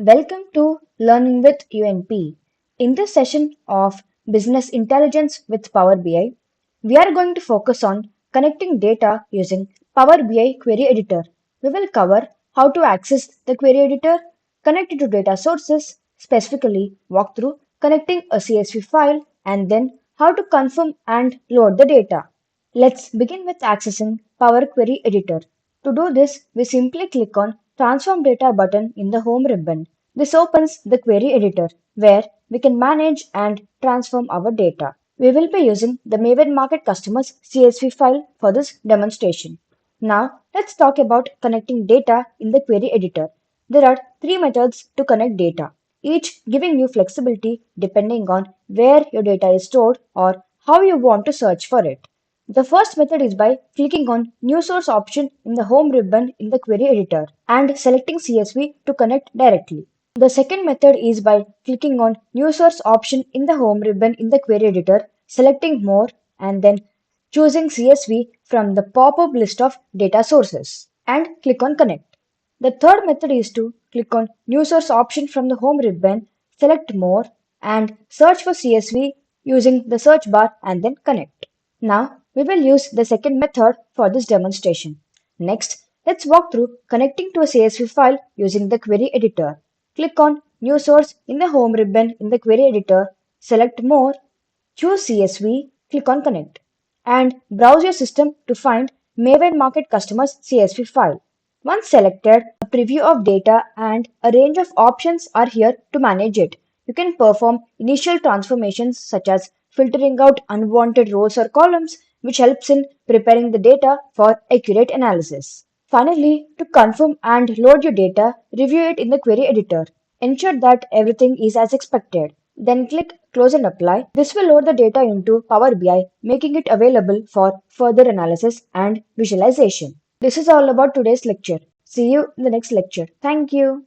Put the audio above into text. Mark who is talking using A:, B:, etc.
A: Welcome to Learning with UNP. In this session of Business Intelligence with Power BI, we are going to focus on connecting data using Power BI Query Editor. We will cover how to access the query editor, connect it to data sources, specifically walk through connecting a CSV file, and then how to confirm and load the data. Let's begin with accessing Power Query Editor. To do this, we simply click on Transform Data button in the Home ribbon. This opens the query editor where we can manage and transform our data. We will be using the Maven Market Customers CSV file for this demonstration. Now, let's talk about connecting data in the query editor. There are three methods to connect data, each giving you flexibility depending on where your data is stored or how you want to search for it. The first method is by clicking on New Source option in the Home ribbon in the query editor and selecting CSV to connect directly. The second method is by clicking on New Source option in the Home ribbon in the query editor, selecting More, and then choosing CSV from the pop-up list of data sources and click on Connect. The third method is to click on New Source option from the Home ribbon, select More, and search for CSV using the search bar and then Connect. Now, we will use the second method for this demonstration. Next, let's walk through connecting to a CSV file using the query editor. Click on New Source in the Home ribbon in the query editor, select More, choose CSV, click on Connect, and browse your system to find Maven Market Customers CSV file. Once selected, a preview of data and a range of options are here to manage it. You can perform initial transformations such as filtering out unwanted rows or columns, which helps in preparing the data for accurate analysis. Finally, to confirm and load your data, review it in the query editor. Ensure that everything is as expected. Then click Close and Apply. This will load the data into Power BI, making it available for further analysis and visualization. This is all about today's lecture. See you in the next lecture. Thank you.